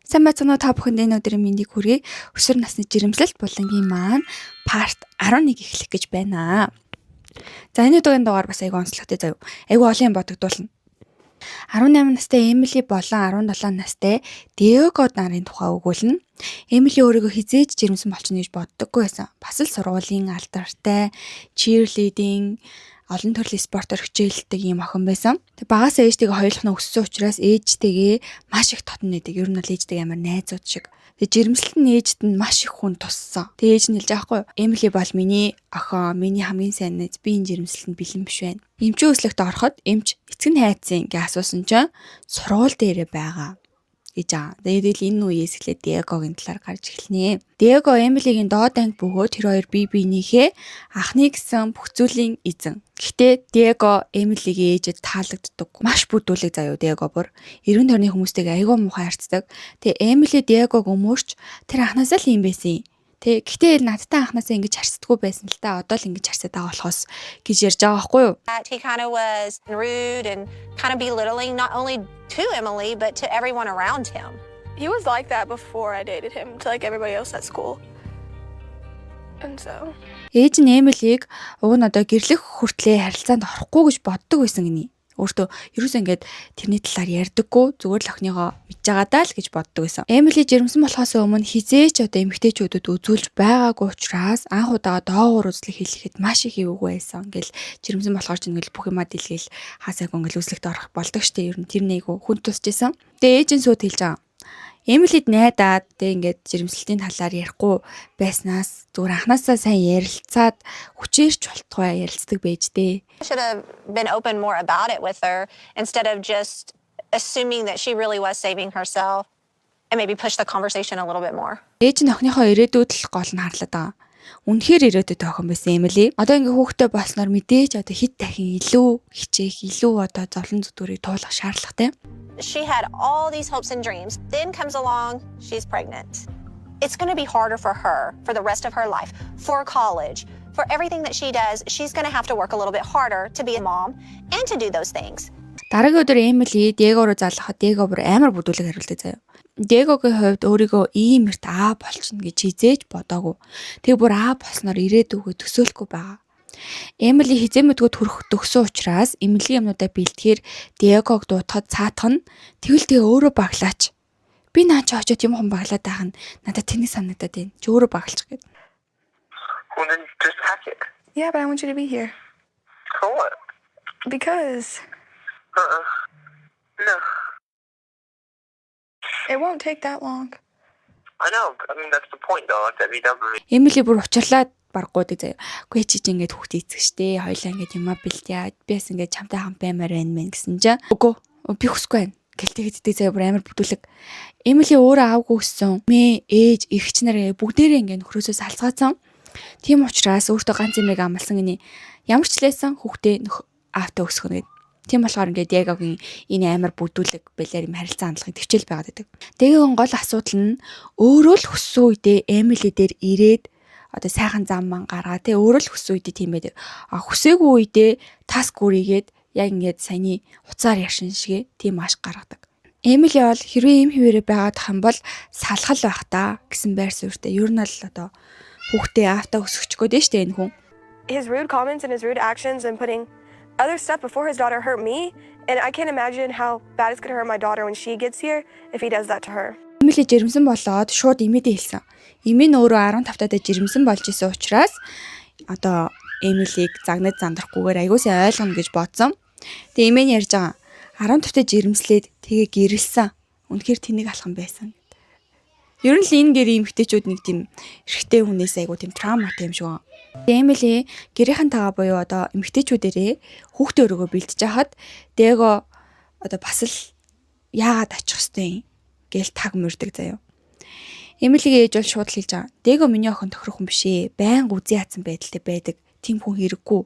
Сайн байцгаана уу та бүхэнд энэ өдрийн мэндийг хүргэе. Өсвөр насны жирэмслэлт булангийн маань part 11 эхлэх гэж байна. За энэ удаагийн дугаар бас айгүй онцлогтой заяа. Айгүй олон юм бодогдуулна. 18 настай Эмили болон 17 настай Диего нарын тухай өгүүлнэ. Эмили өөрийгөө хизээж жирэмсэн болчихно гэж боддоггүй байсан. Бас л сургуулийн алдартай, cheerleading олон төрлийн спортоор хичээлдэг юм охин байсан. Тэг багасаа ээжтэйгээ хоёулах нь өссөн учраас ээжтэйгээ маш их татна гэдэг. Ер нь бол ээжтэйгээ амар найзууд шиг. Тэг жирэмслэлт нь ээжт нь маш их хүн туссан. Тэг ээж нь хэлж байгаа хгүй. Эмили бол миний охин, миний хамгийн сайн найз. Би энэ жирэмслэлтэнд бэлэн биш байна. Эмчийн өслөгт ороход эмч эцэг нь хайцсан гэж асуусан чинь сургууль дээрээ байгаа гэж аа. Тэгээд энэ үеэс эхлээд Диегогийн талаар гарч эхэлнэ. Диего Эмилигийн доод анги бөгөөд тэр хоёр бие биенийхээ анхны гэсэн бүх зүйлийн эзэн. Гэхдээ Диего Эмилигийн ээжэд таалагддаг. Маш бүдүүлэг заяа Диего бүр. 90 тойрны хүмүүстэйгээ айгүй муухай харцдаг. Тэгээ Эмили Диегог өмөрч тэр анхнаасаа л юм байсан юм. Гэхдээ надтай анхнаасаа ингэж харцдаггүй байсан л та. Одоо л ингэж харцаад байгаа болохоос гэж ярьж байгаа байхгүй юу? He kind of was rude and kind of belittling not only to Emily but to everyone around him. He was like that before I dated him to like everybody else at school. And so Ээж нь Эмилиг уг нь одоо гэрлэх хүртлээр харилцаанд орохгүй гэж боддог байсан гинэ. Өөртөө ерөөсөө ингээд тэрний талаар ярьдаггүй зүгээр л охиныгоо мэдж байгаа даа л гэж боддог байсан. Эмили жирэмсэн болохоос өмнө хизээч одоо эмэгтэйчүүдэд үзүүлж байгаагүй учраас анх удаага доогуур үзлэх хэлэхэд маш их эвгүй байсан. Ингээл жирэмсэн болохоор ч ингээл бүх юмаа дэлгээл хаасайг ингээл үзлэгт орох болдог штеп. Ер нь тэр нээгүү хүн тусч исэн. Тэгээ ээж нь сууд хэлж байгаа. Эмилид найдаад тэг ингээд жирэмслэлтийн талаар ярихгүй байснаас зүгээр анхнаасаа сайн ярилцаад хүчээрч болтугай ярилцдаг байж дээ. I should have been open more about it with her instead of just assuming that she really was saving herself and maybe push the conversation a little bit more. Ээж нь охиныхоо ирээдүйд л гол нь харлаад байгаа. Үнэхээр ирээдүйд охин байсан Эмили. Одоо ингээ хүүхдээ болсноор мэдээж одоо хэд дахин илүү хичээх, илүү одоо зовлон зүтгүүрийг туулах шаардлагатай. She had all these hopes and dreams. Then comes along, she's pregnant. It's going to be harder for her for the rest of her life, for college, for everything that she does. She's going to have to work a little bit harder to be a mom and to do those things. Дараагийн өдөр Эмили Диего руу залгахад Диего бүр амар бүдүүлэг хариулдаг заяа. Диегогийн хувьд өөрийгөө ийм эрт аа болчихно гэж хизээж бодоагүй. Тэг бүр аа болсноор ирээдүгөө төсөөлөхгүй байгаа. Эмили хизээмэдгөө төрөх төгсөн учраас Эмилийн юмнуудаа бэлтгэхээр Диегог дуутахад цаатах нь тэгвэл тэгээ өөрөө баглаач. Би наа чи очоод юм хүн баглаад байх нь надад тэнэг санагдаад байна. Чи өөрөө баглах гээд. Well, then just hack it. yeah, but I want you to be here For what? because No. it won't take that long. I know. I mean, that's the point, though. That we don't really. Эмили бүр учирлаад баргуудыг заяа. Үгүй чи ингээд хүүхдээ эцэг штэ. Хоёлаа ингээд юмаа бэлтээ. Би бас ингээд чамтай хамт баймаар байна мэн гэсэн чинь. Үгүй би хүсэхгүй байна. Гэлтэйгэдтэй заяа бүр амар бүдүүлэг. Эмили өөрөө аавгүй өссөн. Мэ ээж эгч нараа бүгдээрээ ингээд нөхрөөсөө салцгаацсан. Тийм учраас өөртөө ганц эмээг амласан гинэ. Ямар ч лээсэн хүүхдээ аавтай өсгөх нь. Тийм болохоор ингээд Диегогийн энэ амар бүдүүлэг бэлэр юм харилцаа хандлагыг төвчл байгаад байдаг. Диегогийн гол асуудал нь өөрөө л хүссэн үедээ Эмили дээр ирээд одоо сайхан зам ман гаргаа тий өөрөө л хүссэн үедээ тийм байдаг. Хүсээгүй үедээ таск үрийгээд яг ингээд саяны уцаар яшин шигээ тийм маш гаргадаг. Эмили бол хэрвээ эм хിവэрэ байгаад хам бол салхал байх та гэсэн байр суурьтай. Ер нь л одоо хүүхдээ аавтаа өсгөчгөө дээ штэ энэ хүн. His rude comments and his rude actions and putting other stuff before his daughter hurt me, and I can't imagine how bad it's going to hurt my daughter when she gets here if he does that to her. Эмили жирэмсэн болоод шууд имэдээ хэлсэн. Имээ нь өөрөө 15 таатай жирэмсэн болж исэн учраас одоо Эмилиг загнад зандрахгүйгээр аягуулсан ойлгоно гэж бодсон. Тэгээ имээ нь ярьж байгаа 15 таатай жирэмслээд тэгээ гэрэлсэн. Үнэхээр тэнийг алхан байсан. Ер нь л энэ гэр эмэгтэйчүүд нэг тийм эрэгтэй хүнээс айгуу тийм травматай юм шиг байна. Эмили гэрийнхэнтэйгээ буюу одоо эмэгтэйчүүдэрээ хүүхдээ өрөөгөө бэлдэж хахад Диего одоо бас л яагаад очих хэвтэй гээл таг мөрдөг заяа. Эмилигийн ээж бол шууд хэлж байгаа. Диего миний охин тохирох хүн биш ээ. Байнга үзий хатсан байдалтай байдаг. Тим хүн хэрэггүй.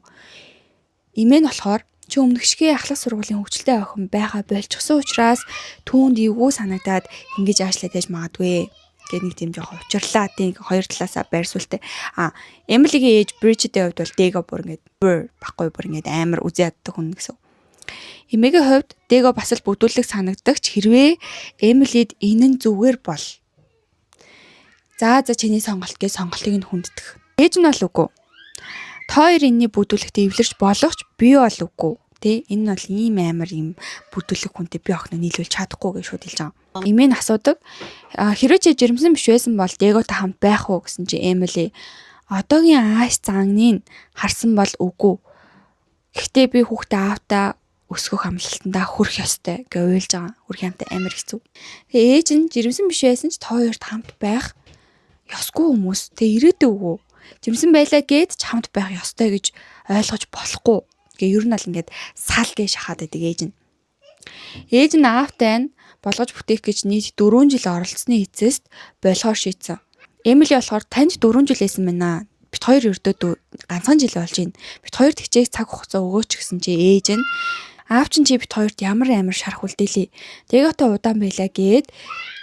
Имээ нь болохоор чи өмнөшгийн ахлах сургуулийн хөгжилтэй охин байха болчихсон учраас түүнд эвгүй санагдаад ингэж аашлаад яж магадгүй гэдэг нэг тийм жоохон учирлаа. Тийг хоёр талаасаа байрсуултай. Эмилигийн ээж Бриджитийн хувьд бол Диего бүр ингэж баггүй бүр ингэж амар үзий яддаг хүн гэсэн. Эмээгийн хувьд Дэго бас л бүдүүлэг санагдагч хэрвээ Эмилид энэ нь зүгээр бол. За чиний сонголт гэж сонголтыг нь хүнддэг. Ээж нь бол үгүй. Та хоёр энэний бүдүүлэгт эвлэрч болохч би бол үгүй. Тэ энэ нь бол ийм амар юм бүдүүлэг хүнтэй би охиноо нийлүүлж чадахгүй гэж шууд хэлж байгаа. Эмээ нь асуудаг. Хэрвээ чи жирэмсэн биш байсан бол Дэготой хамт байх уу гэсэн чи Эмили одоогийн ааш зангныг харсан бол үгүй. Гэхдээ би хүүхдээ аавтаа өсгөх амлалтандаа хүрэх ёстой гэж уйлж байгаа. Хүрх юмтай амар хэцүү. Тэгээ ээж нь жирэмсэн биш байсан ч та хоёрт хамт байх ёсгүй хүмүүс. Тэгээ ирээдүй үгүй. Жирэмсэн байлаа гээд ч хамт байх ёстой гэж ойлгож болохгүй. Гэ ер нь бол ингээд сал гэж шахаад байдаг ээж нь. Ээж нь аавтай нь болгож бүтээх гэж нийт 4 жил оролцсны эцэст болгохоор шийдсэн. Эмили болохоор танд 4 жил байсан байна. Бид хоёр өрдөөд ганцхан жил болж байна. Бид хоёрт хичээх цаг хугацаа өгөөч гэсэн чи ээж нь аав чинь чи бид хоёрт ямар амар шарах үлдээлээ. Дэготой удаан байлаа гээд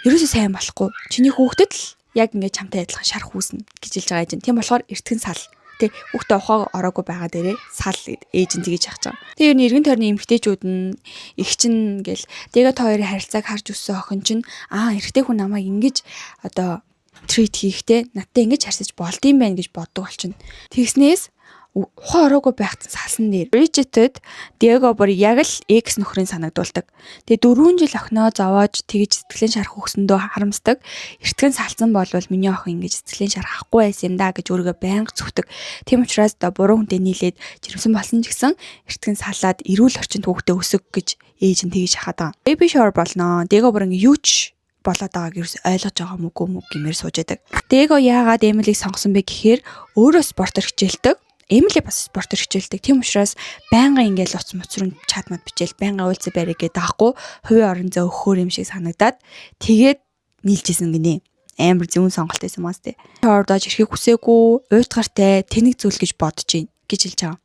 ерөөсөө сайн болохгүй. Чиний хүүхдэд л яг ингээд чамтай адилхан шарах үүснэ гэж хэлж байгаа ээж нь. Тийм болохоор эртгэн сал. Тэ хүүхдээ ухааг ороогүй байгаа дээрээ сал ээж нь тэгэж яах чам. Тэгээ ер нь эргэн тойрны эмэгтэйчүүд нь их чинь ингээл Дэготой хоёрын харилцааг харж өссөн охин чинь эрэгтэй хүн намайг ингэж одоо трит хийхтэй надтай ингэж харьцаж болдсон байх гэж боддог болчихно. Тэгснээс ухаан ороогүй байхад салсан дээр Bridget-д Diego бүр яг л X нөхрийн санагдуулдаг. Тэгээ 4 жил охиноо зовоож тэгж сэтгэлийн шарах өгсөндөө харамсдаг. Эртгэн салсан болвол миний охин ингэж сэтгэлийн шарах ахгүй байсан юм да гэж өөрийгөө байнга зүгтдэг. Тийм учраас буруу хүнтэй нийлээд жирэмсэн болсон ч гэсэн эртгэн салаад эрүүл орчинд хүүхдээ өсөг гэж ээж нь тэгж хахаад байгаа. Baby shower болно. Diego бүр ингэ юуч болоод байгааг ерөөс ойлгож байгаа мөг гэмээр сууж байдаг. Diego яагаад Эмилийг сонгосон бэ гэхээр өөрөө спортоор хичээлдэг. Эмили бас спортоор хичээлдэг. Тийм учраас байнга ингээл уц муцрын чадмад бичээл байнга уулзаа баригээ даахгүй хувийн орон зай өгөхөр юм шиг санагдаад тэгээд нийлжсэн гинэ. Амар зүүн сонголт байсан мас тэ. Ордож ирэхийг хүсээгүй, уйтгартай тэнэг зүйл гэж бодож гин гэж хэлж байгаа.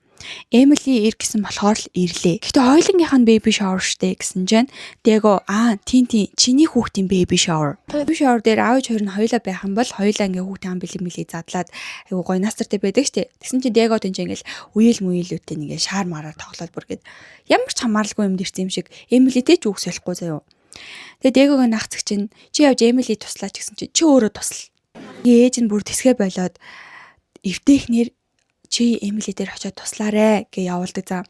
Эмили ир гэсэн болохоор л ирлээ. Гэхдээ хоёулынгийнх нь baby shower штэ гэсэн чинь Diego тийм чиний хүүхдийн baby shower. Baby shower дээр аав хоёр нь хоёулаа байх юм бол хоёулаа ингээ хүүхдээ ам бэлэг задлаад айгу гоё насартай байдаг штэ. Тэгсэн чинь Diego тэнцээ ингээл үеэл мүеэлүүтэй ингээ шаар мараар тоглоод бүр гээд ямар ч хамааралгүй юм дэрсэн юм шиг Эмилитэй ч үгсэлэхгүй заяа. Тэгээ Diego-гийн ах зэг чинь чи явж Эмили туслаач гэсэн чинь чи өөрөө тусал. Ээж нь бүр тэсгэ болоод эвтэйхнэр чи Эмили дээр очиод туслаарэ гэж явуулдаг заа.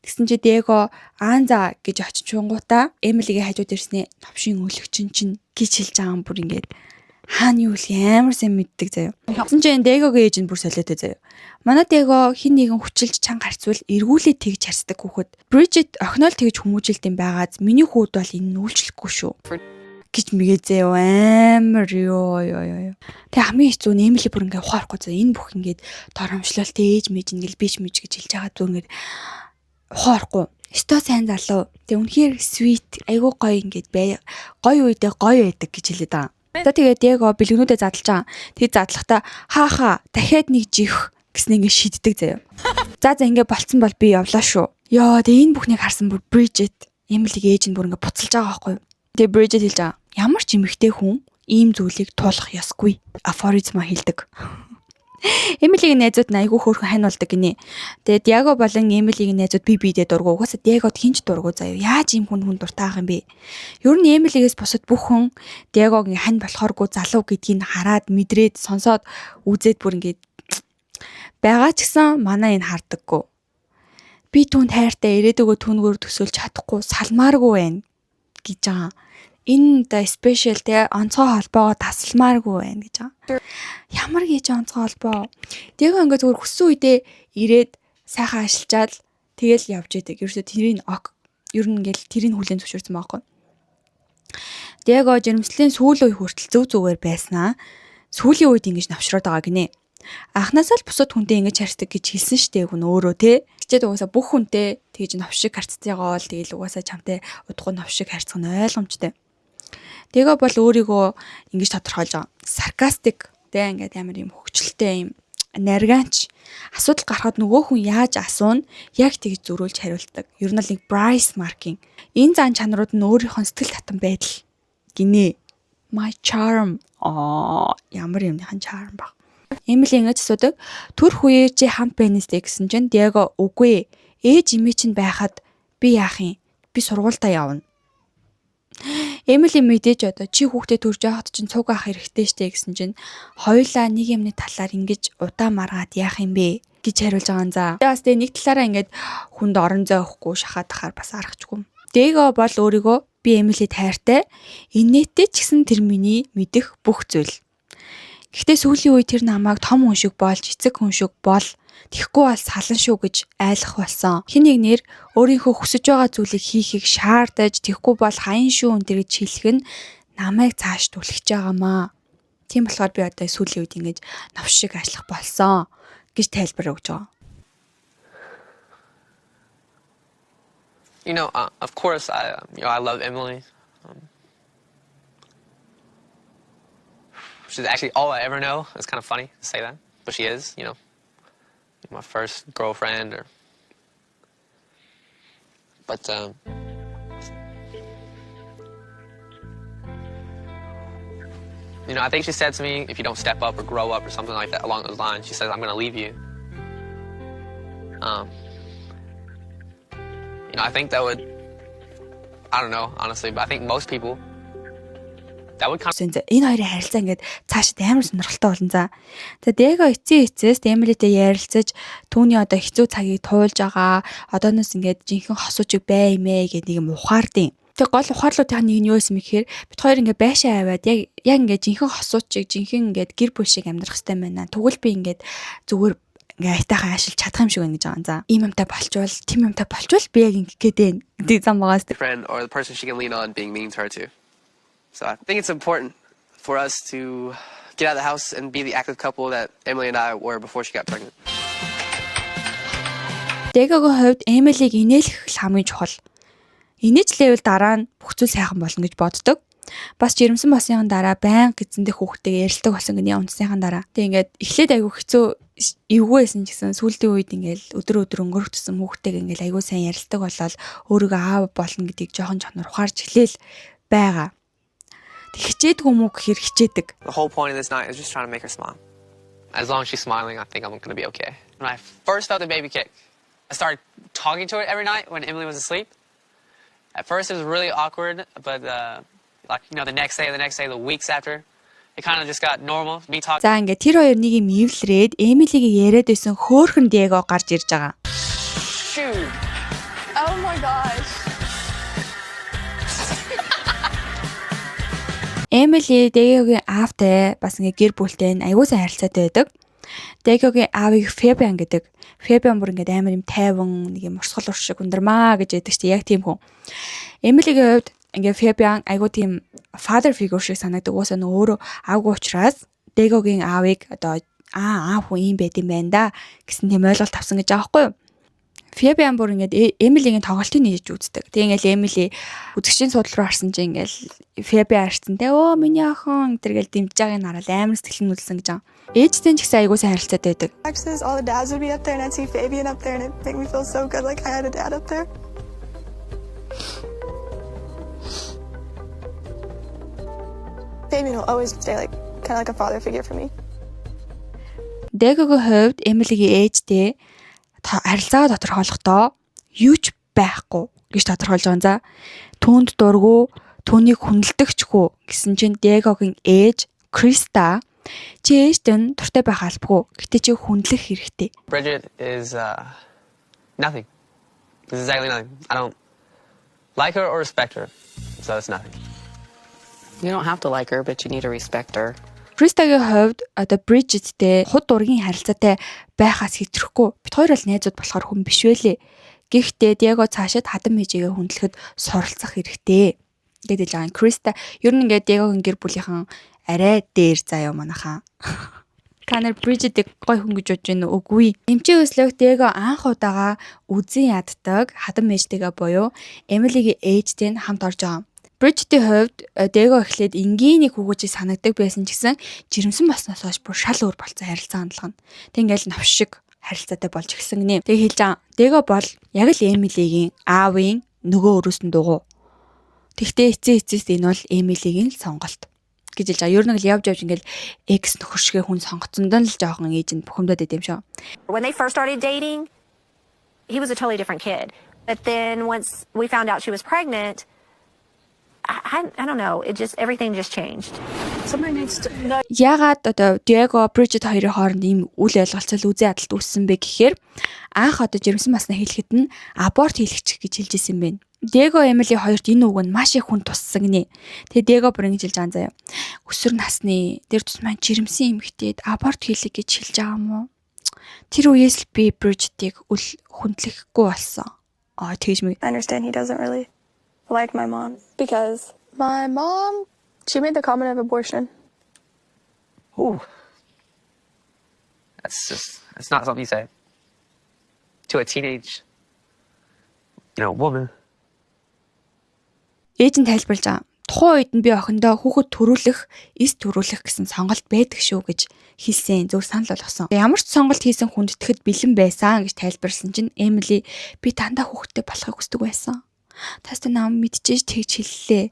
Тэгсэн чи Diego за гэж очиж чунгуудаа Эмилигийн хажууд ирснээ новшийн өлөгчин чинь гэж хэлж байгаа юм бүр ингээд хааны үл амар сайн мэддэг заяа. Тэгсэн чи Diego-гийн ээж нь бүр солиотой заяа. Манай Diego хин нэгэн хүчилж чанга харцвал эргүүлээ тэгж харцдаг хүүхэд. Bridget охиноо л тэгж хүмүүжилдэм байгааз миний хүүд бол энэ нүүлчлэхгүй шүү гэж мэгээзээ амар ёо. Тэг хамгийн хэцүү нь Эмили бүр ингээ ухаарахгүй заа. Энэ бүх ингээд доромжлолт ээж мэж ингээл биш мэж гэж хэлж байгаа зүг ингээд ухаарахгүй. Өстой сайн залуу. Тэг үнэхээр sweet айгуу гоё ингээд гоё үедээ гоё байдаг гэж хэлээд байгаа. За тэгээд Diego бэлгнүүдээ задлж байгаа. Тэг задлахтаа хаахаа дахиад нэг жих гэснээ ингээ шийддэг заяа. За ингээ болцсон бол би явлаа шүү. Ёо тэг энэ бүхнийг харсан бүр Bridget Эмилигийн ээж нь бүр ингээ буцалж байгаа байхгүй юу. Тэг Bridget хэлж байгаа. Ямар ч эмэгтэй хүн ийм зүйлийг туулах ёсгүй. Афоризма хэлдэг. Эмилигийн найзууд нь айгүй хөөрхөн хань болдог гинэ. Тэгээд Diego болон Эмилигийн найзууд биедээ дургу. Угаасаа Diego-д хинч дургу заяа. Яаж ийм хүн дуртай ах юм бэ? Ер нь Эмилигээс босод бүх хүн Diego-гийн хань болохооргүй залуу гэдгийг хараад мэдрээд сонсоод үзээд бүр ингээд байгаа ч гэсэн манай энэ хардаггүй. Би түүнд хайртай ирээдүгөө түнгөр төсөөлж чадахгүй салмааргүй байна гэж байгаа. Энэ да спешиал те онцгой холбоогоо тасалмааргүй байна гэж байгаа. Ямар гэж онцгой холбоо. Diego ингээ зүгээр хүссэн үедээ ирээд сайхан ажиллаад тэгэл явж идэг. Ерөөсө тэрийг ер нь ингээл тэрийг хүлээн зөвшөөрсөн байхгүй. Diego жирэмслийн сүүлийн үе хүртэл зүгээр байснаа сүүлийн үед ингэж навшраад байгаа гинэ. Анхнаасаа л бусад хүнтэй ингэж харьцдаг гэж хэлсэн штэ хүн өөрөө те. Гэвч угаасаа бүх хүнтэй тэгж навшиг харьцтайгаа л тэгэл угаасаа чамтай удахгүй навшиг харьцах нь ойлгомжтой. Diego бол өөрийгөө ингэж тодорхойлж байгаа. Sarcastic те ингээд амар юм хөвчлөлтэй юм нарганч асуудал гарахад нөгөө хүн яаж асууна яг тэгж зөрүүлж хариулдаг. Ер нь л нэг Bryce marking. Энэ зан чанарууд нь өөрийнхөө сэтгэл татам байдал гинэ. My charm. Ямар юмныхан charm баг. Эмили ингэж асуудаг. Төрх үеэ чи хамт байнастэй гэсэн чинь Diego үгүй. Ээж имээ чинь байхад би би яах юм? Би сургуультаа явна. Эмили мэдээж одоо чи хүүхдээ төрж явахд чинь цуг авах хэрэгтэй штэ гэсэн чинь хоёулаа нэг юмны талаар ингэж удаа маргаад яах юм бэ гэж хариулж байгаа юм за. Бас тэгээ нэг талаараа ингэж хүнд орон зай өгөхгүй шахаад тахаар бас аргачихгүй. Дэго бол өөрийгөө би Эмили тайртай инээдтэй ч гэсэн тэр миний мэдэх бүх зүйл. Гэхдээ сүүлийн үе тэр намайг том хүн шиг болж эцэг хүн шиг бол тэгэхгүй бол салан шүү гэж айлах болсон. Хин нэг нэр өөрийнхөө хүсэж байгаа зүйлийг хийхийг шаардаж тэгэхгүй бол хаян шүү энэ гэж хэлэх нь намайг цааш түлхэж байгаамаа. Тийм болохоор би одоо сүүлийн үед ингэж новш шиг ажиллах болсон гэж тайлбар өгч байгаа. You know, of course, I love Emily. She's actually all I ever know. It's kind of funny to say that, but she is, you know, my first girlfriend. But you know, I think she said to me, if you don't step up or grow up or something like that along those lines, she says, I'm going to leave you. You know, I think that would, I don't know, honestly, but I think most people, that would kind of... Энэ хоёрын харилцаа ингээд цаашид амар сонирхолтой болно за. За Дэго эцээс Эмилитэй ярилцаж түүний одоо хэцүү цагийг туулж байгаа. Одооноос ингээд жинхэнэ хосуучиг бай юмэ гэдэг нэг юм ухаардیں۔ Тэг гол ухаарлуудын нэг нь юу юм гэхээр бид хоёр ингээд байшаа аваад яг ингээд жинхэнэ хосуучиг жинхэнэ ингээд гэр бүл шиг амьдрах хэрэгтэй байна. Тэгвэл би ингээд зүгээр ингээ айтайхан ашиглаж чадах юм шиг байна гэж байгаа юм за. Ийм юмтай болчвол, тийм юмтай болчвол би яг ингэ гээд байна гэдэг зам байгаас. Friend or the person she can lean on being mean to her too. So I think it's important for us to get out of the house and be the active couple that Emily and I were before she got pregnant. Дэгогийн хувьд Эмилиг инээлэх хамгийн чухал. Инээж лээвэл дараа нь бүх зүйл сайхан болно гэж боддог. Бас жирэмсэн болсныхан дараа байнга эзэндээ хүүхдтэйгээ ярилцдаг болсон гэнэ унтсныхан дараа. Тэг ингээд эхлээд айгүй хэцүү эвгүй байсан ч гэсэн сүүлийн үед ингээл өдөр өнгөрөхтсөн хүүхдтэйгээ ингээл айгүй сайн ярилцдаг болол өөрийгөө аав болно гэдгийг жоохон ухаарч эхлээл байгаа. Хичээдэг юм уу гэхээр хичээдэг. The whole point of this night is just trying to make her smile. As long as she's smiling, I think I'm going to be okay. When I first felt the baby kick, I started talking to her every night when Emily was asleep. At first it was really awkward, but like, you know, the next day, the weeks after, it kind of just got normal. Me talking. За ингээд тэр хоёр нэг юм ивлрээд Эмилигийн яриад байсан хөөхөн Дэго гарч ирж байгаа. Shoot. Oh my gosh. Эмили Дэгогийн аавтай бас ингээ гэр бүлтэй аягүй сайн харилцаатай байдаг. Дэгогийн аавыг Фебиан гэдэг. Фебиан бүр ингээ амар юм тайван нэг юм урсгал уршиг ундармаа гэж яддаг чи яг тийм хүн. Эмилигийн хувьд ингээ Фебиан аягүй тийм father figure шиг санагдаг. Уусаа өөрөө аавгүй учраас Дэгогийн аавыг одоо аав хүн юм байт юм байна да гэсэн тийм ойлголт авсан гэж байгаа байхгүй юу? Фебиан бүр ингээд Эмилигийн тоглолтыг нээж үздэг. Тэг ингээл Эмили үзэгчийн судал руу харсан чинь ингээл Фебиан харсан. Тэ өө миний охин тэргээл дэмжиж байгааг нь хараад амар сэтгэл нүлсэн гэж байгаа. Ээжтэй ч гэсэн айгуу сайн харилцаатай байдаг. Access, all the dads would be up there and I'd see Fabian up there and it'd make me feel so good like I had a dad up there. Fabian will always stay like kind of like a father figure for me. Дэгогийн хувьд Эмилигийн ээжтэй харилцаа тодорхойлохдоо юу ч байхгүй гэж тодорхойлж байгаа. За түүнд дургу, түүнийг хүндэлдэгчгүй гэсэн чинь Дэгогийн ээж Криста чи ээжтэй дуртай байх албагүй. Гэтэ чи хүндлэх хэрэгтэй. Bridget is nothing. This is exactly nothing. I don't like her or respect her, so it's nothing. You don't have to like her, but you need to respect her. Кристагийн хувьд одоо Bridgetтэй худ ургийн харилцаатай байхаас хэтрэхгүй. Бид хоёр бол найзууд болохоор хүн биш байлээ. Гэхдээ Дэго цаашид хадам мэжигээ хүндлэхэд суралцах хэрэгтэй гэдэг л байгаа. Криста ер нь ингээд Дэгогийн гэр бүлийнхэн арай дээр заяа манайхаа. Та нар Bridget-ийг гой хүн гэж бодож байна уу? Үгүй. Эмчээ өслөх Дэго анх удаага үзэн яддаг хадам мэжтэйгээ буюу Эмилигийн ээжтэй хамт орж байгаа. Bridget-ийн хувьд Дэго эхлээд энгийн нэг хүүгүүчийг санагдаг байсан ч гэсэн жирэмсэн болсноос хойш бүр шал өөр болсон харилцаа хандлага нь. Тэг ингээл навш шиг харилцаатай болж гисэн гинэ. Тэг хэлж байгаа. Дэго бол яг л Эмилигийн аавын нөгөө өрөөсөн дугуй. Тэгтээ эцээст энэ бол Эмилигийн сонголт гэж хэлж байгаа. Ер нь л явж ингээл экс нөхөр шиг хүн сонгоцсон доо л жоохон ээж нь бухимдаад байд юм шүү. When they first started dating, he was a totally different kid. But then once we found out she was pregnant, I don't know. Everything just changed. Ягаад одоо Диего, Bridget хоёрын хооронд ийм үл ойлголцол үзэн адалт үүссэн бэ гэхээр анх одоо жирэмсэн маснаа хэлэхэд нь аборт хийлгэж гэж хэлж ирсэн юм байна. Диего Эмили хоёрт энэ үг нь маш их хүн туссан гинэ. Тэгээ Диего бүр ингэж хэлж байгаа юм заяа. Өсвөр насны дээр тусмаа жирэмсэн эмэгтэйд аборт хийлгэх гэж хэлж байгаа юм уу? Тэр үеэс л би Bridget-ийг үл хүндлэхгүй болсон. Тэгж мэг. I understand he doesn't really like my mom because my mom, she made the comment of abortion. Ooh. That's not something you say to a teenage, woman. Ээж нь тайлбарлаж байгаа. Тухайн үед нь би охиндоо хүүхэд төрүүлэх, эс төрүүлэх гэсэн сонголт байдаг шүү гэж хэлсэн. Зөв санал болгосон. Ямар ч сонголт хийсэн хүнд итгэхэд бэлэн байсан гэж тайлбарласан чинь Эмили би дандаа хүүхэдтэй болохыг хүсдэг байсан. Таастай нам мэдчихэж тэгж хэллээ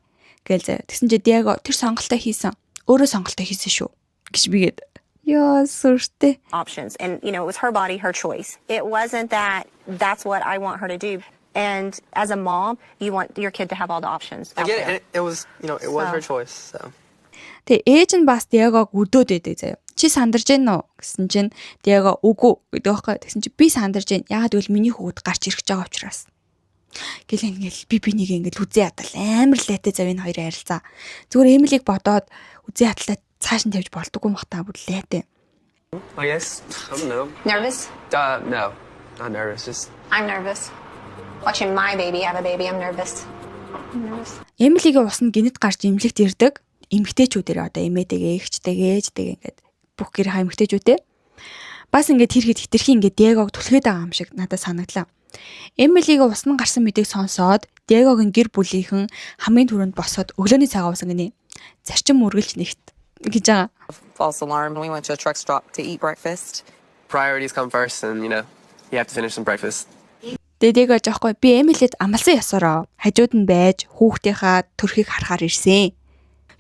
гээл заяа. Тэгсэн чи Диего тэр сонголтоо хийсэн. Өөрөө сонголтоо хийсэн шүү гэж бигээд. Яа сүртэй. Options. And, it was her body, her choice. It wasn't that that's what I want her to do. And as a mom, you want your kid to have all the options. I out get there. it. It was, it was her choice. So. Тэгээ ээж нь бас Диегог өдөөд байдаг заяа. Чи сандарч гин үү гэсэн чинь Диего үгүй гэдэг байхгүй. Тэгсэн чи би сандарч гин. Ягаад гэвэл миний хүүхэд гарч ирэх гэж байгаа учраас. Гэл ингээл би бинийг ингээл үзээ ядал амар лайтай зав энэ хоёрын харилцаа. Зүгээр Эмилиг бодоод үзээ ядалтай цааш нь тавьж болдоггүй махтаа бүр лайтай. I guess, I don't know. Nervous? No, not nervous. Just I'm nervous. Watching my baby have a baby, I'm nervous. Эмилигийн ус нь гинэд гарч эмнэлэгт ирдэг. Эмэгтэйчүүдээр одоо эмээтэйгээ эгчтэйгээ ээжтэйгээ ингээд бүх гэр эмэгтэйчүүдээ бас ингээд тэр хэд хитрхи ингээд Диегог түлхээд байгаа юм шиг надад санагдлаа. Эмилигийн ус нь гарсан мэдээг сонсоод Диегогийн гэр бүлийнхэн хамгийн түрүүнд босоод өглөөний цагаа уусан гинэ. Зарчим үргэлж нэгт гэж байгаа. False alarm. We went to a truck stop to eat breakfast. priorities come first, and you have to finish some breakfast. Дэдэгээ жоохгүй би Эмилид амлсан ёсороо хажууд нь байж хүүхдийнхаа төрхийг харахаар ирсэн.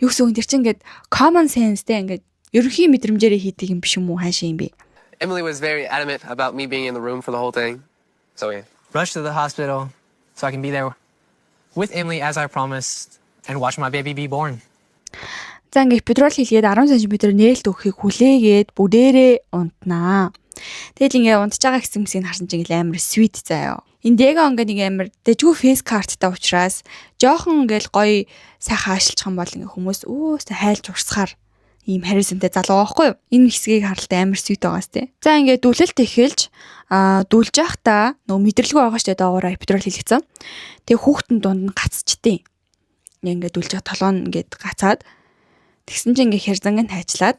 Юу гэсэн үг тэр чинь ингээд common senseтэй ингээд ерөнхий мэдрэмжээрээ хийдэг юм биш юм уу хаашаа юм бэ? Emily was very adamant about me being in the room for the whole thing. So yeah. Rushed to the hospital so I can be there with Emily as I promised and watch my baby be born. За ингээд петрол хийлгээд 10 см нээлт өгөхийг хүлээгээд бүдээрээ унтнаа. Тэгэл ингээд унтж байгаа хэсэг харсан чинь амар sweet заяа. Энэ Диего ингээд нэг амар дэжгүй фейс карттай учраас жоохон ингээд гоё сайхан аашилчих юм бол ингээд хүмүүс хайлж урсахаар ийм харисантай залуу байхгүй юу? Энэ хэсгийг харалтаа амар sweet байгаас тээ. За ингээд дүлэлт эхэлж дүлж явахдаа нөгөө мэдрэлгүй байгаа штэ доогоороо петрол хийлгэсэн. Тэгээ хүүхдэн дунд нь гацчтیں۔ Ингээд дүлж байгаа толгоо ингээд гацаад тэгсэн чинь ингээд херзанг нь хайчлаад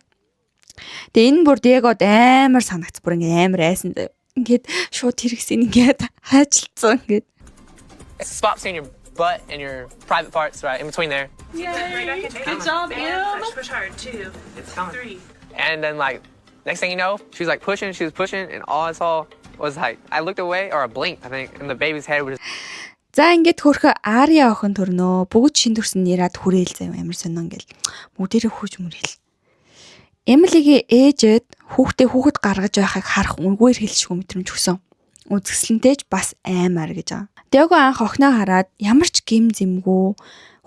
тэгээ энэ бүр Диегод амар санагц бүр ингээд амар айсан. Ингээд шууд хэрэгсэн ингээд хайчлцсан ингээд. It's a spot between your butt and your private parts, right in between there. Yay! Good job, Em. Push hard, 2, 3. And then next thing you know, she was pushing, and all I saw was I looked away or I blinked, I think, and the baby's head was За ингээд хөрхө Ария охин төрнөө бүгд шин төрсөн нэрад хүрээл заяа амар сонин ингээл бүгдээрээ хүүж мөрөөл. Эмилигийн ээжэд хүүхэд гаргаж байхыг харах үнгээр хэлшгүй мэдрэмж өгсөн. Үзэсгэлэнтэйж бас аймаар гэж байгаа. Диего анх охиноо хараад ямар ч гим зэмгүй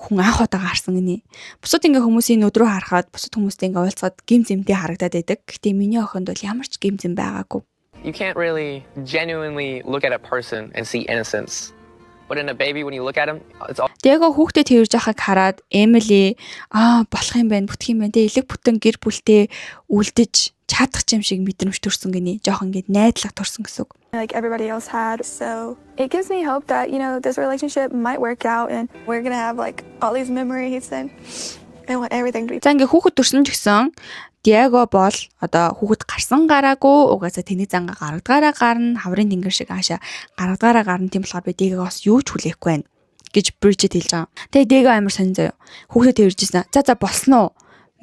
хүн анх удаа гарсан гинэ. Бусад ингээ хүмүүсийн нүд рүү харахад бусад хүмүүстэй ингээ уулзаад гим зэмтэй харагдаад байдаг. Гэхдээ миний охинд бол ямар ч гим зэм байгаагүй. You can't really genuinely look at a person and see innocence. But in a baby, when you look at him, it's all. Диего хүүхдээ тэрж байхыг хараад Эмили болох юм байна, бүтэх юм байна. Тэ элэг бүтэн гэр бүлтэй үлдэж чадах юм шиг мэдрэмж төрсөн гинэ. Жохон ингээд найдлага төрсөн гэсэн үг. Like everybody else had. So it gives me hope that, this relationship might work out and we're going to have all these memories and I want everything to be. За ингээд хүүхэд төрсөн ч гэсэн Диего бол одоо хүүхэд гарсан гараагүй угаасаа тэний занга гарагдгаараа гарна хаврын тэнгэр шиг хаашаа гарагдгаараа гарна тийм болохоор би Диегоос юу ч хүлээхгүй байна гэж Bridget хэлж байгаа. Тэгээ Диего амар сонин заяа. Хүүхдэд тэржсэн. За болсон уу?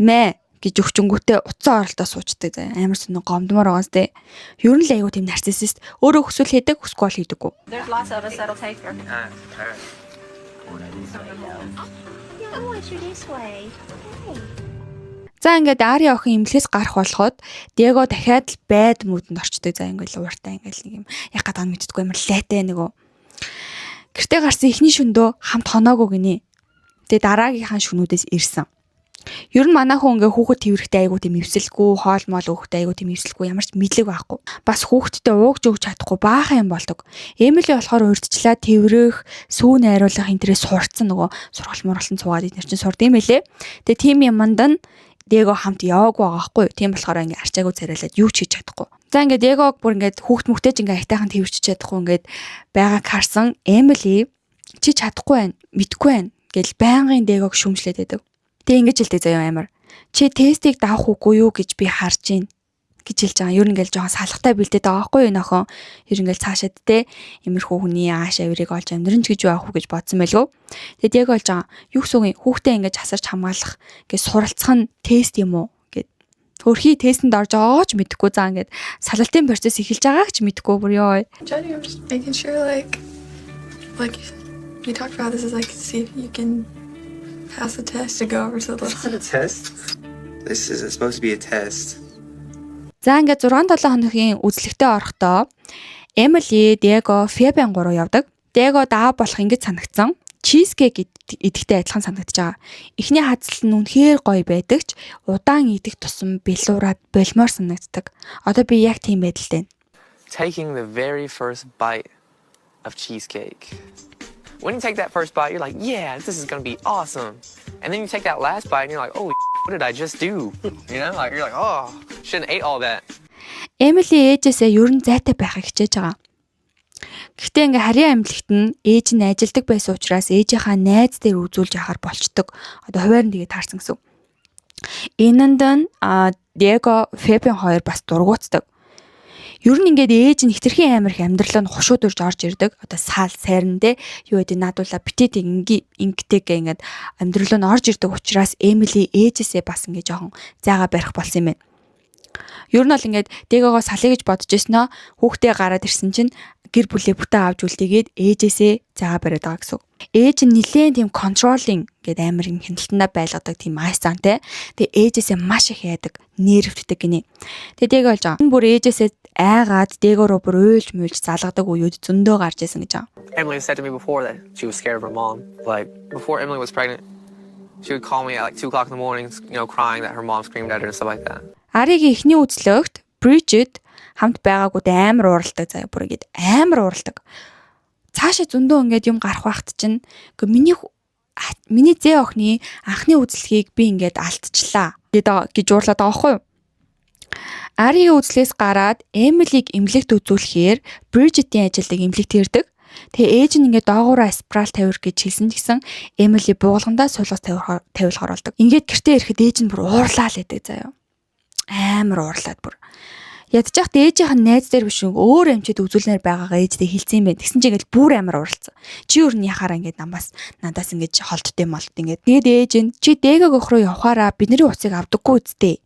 Мэ гэж өгчөнгүүтээ уцаа оролтоо суучдаг заяа. Амар сонин гомдмоор байгаас тэ. Ер нь л айгу тийм нарциссист. Өөрөө хүсвэл хийдэг, хүсгүй бол хийдэггүй. There's lots of us that'll take her. Alright. I want you this way. За ингээд Ария охин эмнэлгээс гарах болоход Диего дахиад л байд мөдөнд орчдөг. За ингээд ууртай ингээд нэг юм яг гадаг мэддэггүй амар лайтай нөгөө. Гэртээ гарсан эхний шөндөө хамт хоноогүй гинэ. Тэгээ дараагийнхаа шөнүүдээс ирсэн. Ер нь манай хүн ингээ хүүхэд тэрвэрэхтэй айгуу тийм эвсэлгүй, хоол моол өгөхтэй айгуу тийм эвсэлгүй, ямар ч мэдлэг байхгүй. Бас хүүхэдтэй уугж өгч чадахгүй баахан юм болдог. Эмили болохоор урьдчлаа тэрвэрэх, сүүн найруулах энтрээ сурцсан нөгөө сургал мургалсан цугаад эдгээр чинь сурд юм элэ. Тэгээ тийм юмд нь Диего хамт яваагүй байгаа байхгүй. Тийм болохоор ингээ арчаагүй царайлаад юу ч хийж чадахгүй. За ингээ Диегог бүр ингээ хүүхд мөхтэйж ингээ айтайхан тэрвэрч чадахгүй ингээ байгааг харсан Эмили чи чадахгүй байна, мэдгүй байна гэл байнгын Диегог шүмжлээд байдаг. Тэг ингэж хэлдэг заяа амар. Чи тестийг давах үгүй юу гэж би харж гин гэж хэлж байгаа. Ер нь ингээл жоохон салхтай бэлдээд байгаа байхгүй юу нөхөн. Ер нь ингээл цаашаад те имерхүү хүний ааш авирыг олж амьдрын ч гэж байх уу гэж бодсон байлгүй. Тэгээд яг болж байгаа. Юу гэсэн үг хүүхдээ ингэж асарч хамгаалах гэж суралцах нь тест юм уу гэд. Хөрхий тестэнд орж байгаагаа ч мэдэхгүй заа ингээд салалтын процесс эхэлж байгааг ч мэдэхгүй бүр ёо. Johnny, I'm just making sure like we talked about this is like see if you can pass the test to go over to the Is it a test? This is supposed to be a test. За ингээд 6-7 хоногийн үзлэгтээ орохдоо Эмили, Диего, Фебиан гурав явдаг. Диего даав болох ингэж санагдсан. Чизкейк идэхтэй адилхан санагдаж байгаа. Эхний хадсал нь үнэхээр гоё байдаг ч удаан идэх тусам бэлуураад болмоор санагддаг. Одоо би яг тийм байдалтай байна. Taking the very first bite of cheesecake. When you take that first bite, you're like, yeah, this is going to be awesome. And then you take that last bite and you're like, oh, what did I just do? You know, like, you're like, oh, shouldn't have ate all that. Эмили ээжээсээ ер нь зайтай байхыг хичээж байгаа. Гэхдээ ингээ харийн амьдлэгт нь ээж нь ажилдаг байсан учраас ээжийнхаа найз дээр үзүүлж яхаар болчдөг. Одоо хуваар нь тэгээд таарсан гэсэн. Энэнд нь Диего, Фебиан хоёр бас дургуутдаг. Ер нь ингээд ээж нь хитрхийн амирх амьдрал нь хушууд урж орж ирдэг. Одоо саал сайрандэ юу гэдэг надуула битээд ингэдэг ингээд амьдрал нь орж ирдэг учраас Эмили ээжээсээ бас ингээд жоохон зайгаа барих болсон юм байна. Ер нь бол ингээд Диегогоо салъя гэж бодож ирсэн нөө хүүхдээ гараад ирсэн чинь гэр бүлээ бүтэн авч үлдээгээд ээжээсээ зайгаа бариад байгаа гэсэн. Ээж нь нилээн тийм контролинг гэдэг амир юм хяналтандаа байлгадаг тийм айсантай. Тэгээ ээжээсээ маш их яадаг, нервтдэг гинэ. Тэгээ Диего болж байгаа. Энэ бүр ээжээсээ айгаад Диего руу бүр уйлж муйлж залгадаг үеуд зөндөө гарч ирсэн гэж байгаа. Emily said to me before that she was scared of her mom. Like, before Emily was pregnant, she would call me at like 2 o'clock in the morning, you know, crying that her mom screamed at her and stuff like that. Аригийн эхний үзлэгт Bridget хамт байгаагууд амар ууралдаг заяа бүр ингэж амар ууралдаг. Цаашаа зөндөө ингээд юм гарах байхад чинь миний зээ охины анхны үзлэгийг би ингээд алдчихлаа гэж уурлаад байгаа байхгүй юу? Аригийн үзлээс гараад Эмилиг эмнэлэгт үзүүлэхээр Bridget-ийн ажилдаг эмнэлэгт ирдэг. Тэгээ ээж нь ингээд доогоороо аспирал тавир гэж хэлсэн ч гэсэн Эмили буулгандаа суулгас тавиулахаар болдог. Ингээд гэртээ ирэхэд ээж нь бүр уурлаа л байдаг заяа. Амар уурлаад бүр. Ядчих ээжийнх нь найз дээр биш өөр эмчэд үзүүлнээр байгаагаа ээждээ хэлсэн юм байна. Тэгсэн чинь ингээл бүр амар ууралцсан. Чи юу н яхаараа ингээд надаас ингээд холдтой молт ингээд. Тэгээд ээж нь чи Диегог өх руу явахаараа бидний уцыг авдаггүй үсттэй.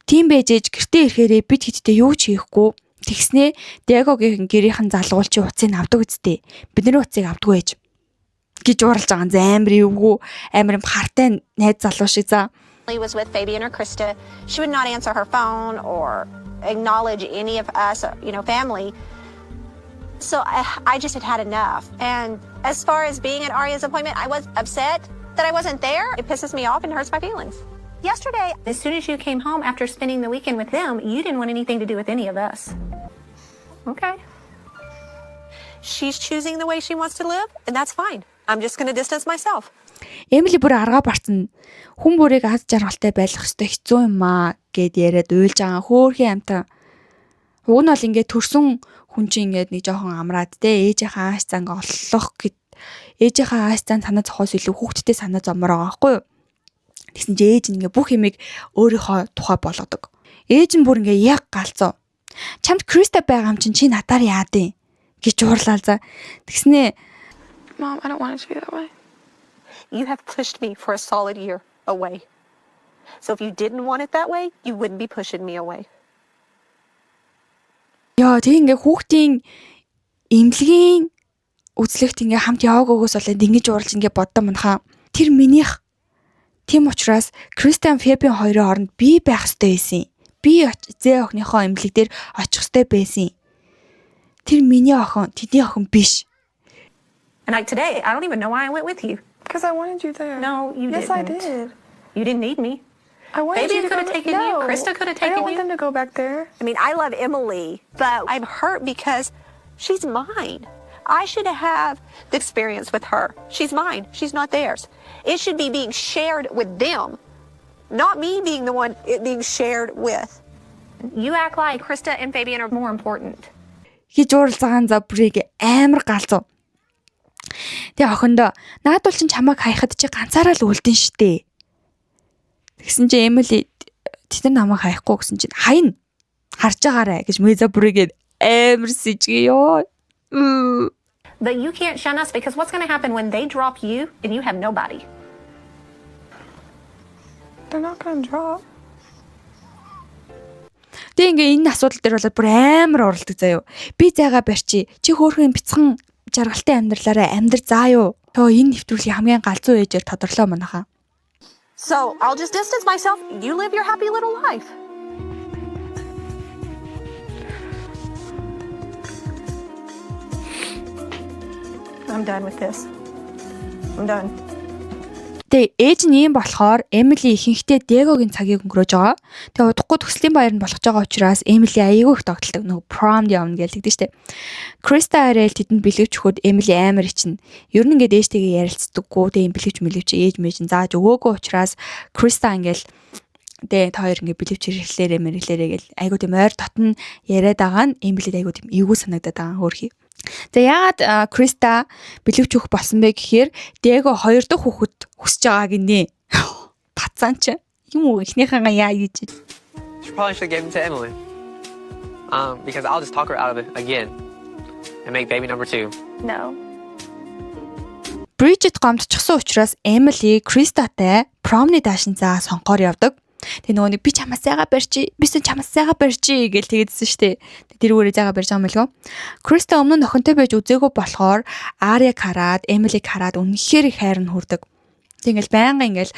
Тийм байж ээж гэртээ ирэхээрээ бид хиттэй юу ч хийхгүй. Тэгснээ Диегогийн гэрийнхэн залгуул чи уцыг авдаг үсттэй. Бидний уцыг авдаггүй ээж гэж уурлж байгаа. Амар эвгүй амар юм хартай найз залуу шиг за. Was with Fabian or Krista, she would not answer her phone or acknowledge any of us, you know, family. So I just had had enough. And as far as being at Aria's appointment, I was upset that I wasn't there. It pisses me off and hurts my feelings. Yesterday, as soon as you came home after spending the weekend with him, you didn't want anything to do with any of us. Okay. She's choosing the way she wants to live, and that's fine. I'm just going to distance myself. Эмили бүр аргаа барцсан. Хүн бүрийг аз жаргалтай байлгах ёстой хэцүү юм аа гэд яриад уйлж байгаа хөөрхөн амтан. Уг нь бол ингээд төрсөн хүн чинь ингээд нэг жоохон амраад те ээжийнхээ ааш занг олох гэд ээжийнхээ ааш зан санаа зохиос илүү хүүхдтэй санаа зомор байгаа байхгүй юу. Тэгсэн чи ээж ингээд бүх юмыг өөрийнхөө тухай болгодог. Ээж нь бүр ингээд яг галзуу. Чамд Криста байгаа юм чинь чи надаар яад вэ гэж уурлаа за. Тэгснээ Mom, I don't want it to be that way. You have pushed me for a solid year away. So if you didn't want it that way, you wouldn't be pushing me away. Яа, тэг ингээ хүүхдийн эмнэлгийн үзлэгт ингээ хамт яваагаагаас болоод ингэж уурлж ингээ боддоо манахаа тэр минийх. Тийм учраас Кристиан Фебиан хоёрын хооронд би байх ёстой байсан. Би зээ охиныхоо эмнэлэг дээр очих ёстой байсан. Тэр миний охин, тэдний охин биш And like today, I don't even know why I went with you. Because I wanted you there. No, you yes, didn't. Yes, I did. You didn't need me. I wanted Baby you to could go have taken no. you. Krista could have I taken don't want you. them to go back there. I mean, I love Emily, but I'm hurt because she's mine. I should have the experience with her. She's mine. She's not theirs. It should be being shared with them, not me being the one it being shared with. You act like Krista and Fabian are more important. Хиж уурлцаагаан за бүрийг амар галзуу. Тэгээ охиндоо наадвал чин чамайг хаяхад чи ганцаараа л үлдэн штэ. Тэгсэн чи Эмили тэд намайг хаяхгүй гэсэн чинь хайна. Харж байгаарэ гэж Меза бүрийг амар сэжгээ ёо. But you can't shun us because what's going to happen when they drop you and you have nobody? They're not going to drop. Тэг ингээ энэ асуудал дээр бол бүр амар уралдаг заяо. Би зайгаа барьчи. Чи хөөрхөн бяцхан жаргалтай амьдралаараа амьдр заа юу. Төө энэ нэвтрүүлгийн хамгийн галзуу ээжээр тодорлоо манайхаа. So I'll just distance myself. You live your happy little life. I'm done with this. I'm done. Тэг ээж нь ийм болохоор Эмили ихэнхдээ Дегогийн цагийг өнгөрөөж байгаа. Тэг удахгүй төслийн баяр нь болгож байгаа учраас Эмили аягүй их тогтолдог нөгөө prom явна гэлдэг штэ. Криста арай л тэдэнд бэлгэвч өгөхөд Эмили амар ичнэ. Ер нь ингээд ээжтэйгээ ярилцдаггүй. Тэг юм бэлгэвч ээж мэж нь зааж өгөөгүй учраас Криста ингээл тэ та хоёр ингээд бэлгэвч ирэхлээрээ мэрэлээрээ гэл айгуу тийм ойр дотн яриад байгаа нь Эмилид айгуу тийм эвгүй санагдаад байгаа хөөрхий. За яагаад Криста бэлгэвч өгөх болсон бэ гэхээр Дего хоёр дахь хүүхэд хүсэж байгаа гинэ. Бацаан ч юм уу эхнийхээ яа гэж. She probably should have given to Emily. Because I'll just talk her out of it again and make baby number 2. No. Bridget гомдчихсон учраас Emily Кристатай промны даашин заа сонгоор явдаг. Тэг нөгөө би чамаас сайгаа барьчи, бисэн чамаас сайгаа барьчи гэж тэгэдсэн штэ. Тэрүүгээрээ зайгаа барьж байгаа юм лгөө. Криста өмнө нь охинтой байж үзээгүй болохоор Арийг хараад, Эмилиг хараад үнэхээр их хайр нь хүрдэг. Тэг ингээл байнга ингээл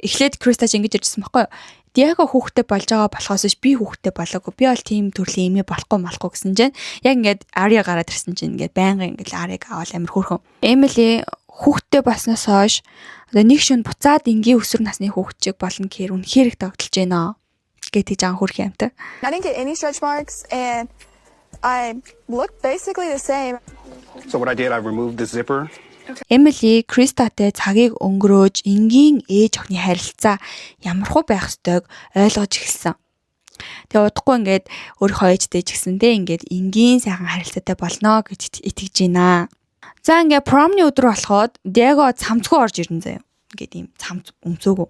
эхлээд Криста ч ингэж иржсэн байхгүй юу? Диаго хүүхдтэй болж байгаа болохоос би хүүхдтэй болоогүй. Би бол тийм төрлийн эмээ болохгүй малахгүй гэсэн чинь яг ингээд Ари гараад ирсэн чинь ингээд байнга ингээл Арийг аваад амир хөөрхөн. Эмили хүүхдтэй болсноос хойш одоо нэг шөнө буцаад энгийн өсвөр насны хүүхдчиг болно гэхээр үнэхээр их тогтолж байна гэдэг жан хөрх юмтай. I didn't get any stretch marks and I looked basically the same. So what I did, I removed the zipper. Эмили Кристатай цагийг өнгөрөөж энгийн ээж охины харилцаа ямархуу байх ёстойг ойлгож эхэлсэн. Тэгээ удахгүй ингээд өөрийнхөө ээжтэй ч гэсэндээ ингээд энгийн сайхан харилцаатай болно гэж итгэж байна. За ингээд промны өдөр болоход Диаго цамцгүй орж ирнэ заяа. Ингээд ийм цамц өмсөөгөө.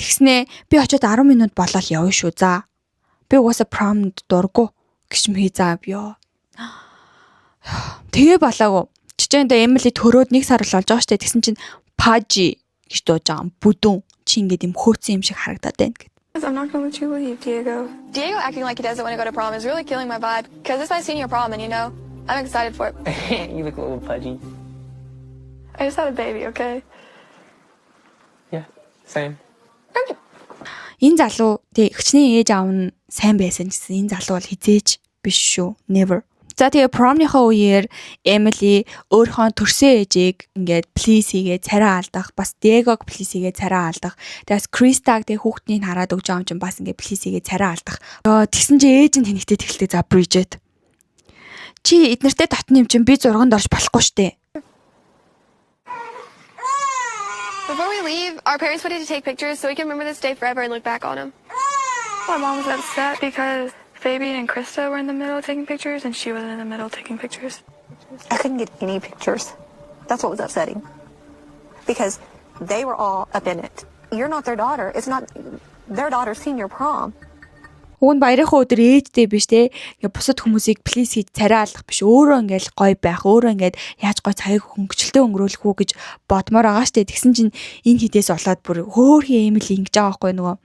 Тэгснээ би очиод 10 минут болоод явна шүү. За. Би угаасаа промд дурггүй гэж мхий заа биё. Тэгээ болоогүй. Чичээндээ Эмили төрөөд 1 сар болж байгаа штэ. Тэгсэн чинь Пажи гэж дууж байгаа. Бүдүүн. Чи ингээд ийм хөөцсөн юм шиг харагдаад байна гэд. I'm not going to let you leave, Diego. Diego acting like he doesn't want to go to prom is really killing my vibe because it's my senior prom and I'm excited for it. You look a little pudgy. I just had a baby, okay? Yeah, same. Энэ залуу тэг хчнээн ээж аав нь сайн байсан гэсэн энэ залуу бол хизээж биш шүү. Never. За тэгээ промныхоо үеэр Эмили өөрийнхөө төрсөн ээжийг ингээд please хийгээ царай алдах, бас Дегог please хийгээ царай алдах. Тэгээс Кристаг тэг хүүхднийг хараад өгж байгаа юм чинь бас ингээд please хийгээ царай алдах. Тэгсэн чи ээж нь тэнэгтэй тэгэлтэй за Bridget. Чи эднэртэй татны юм чинь би зурганд орж болохгүй штэ. Before we leave, our parents wanted to take pictures so we can remember this day forever and look back on them. My mom was upset because Fabian and Krista were in the middle taking pictures and she wasn't in the middle taking pictures. I couldn't get any pictures. That's what was upsetting. Because they were all up in it. You're not their daughter. It's not their daughter's senior prom. Уг нь баярынхаа өдөр ээжтэй биш те. Ингээ бусад хүмүүсийг please хийж царай алдах биш. Өөрөө ингээл гоё байх. Өөрөө ингээд яаж гоё цагийг хөнгөлөлтөй өнгөрүүлэх үү гэж бодмоор байгаа штэ. Тэгсэн чинь энэ хідээс болоод бүр хөөхий Эмили ингэж байгаа байхгүй нөгөө.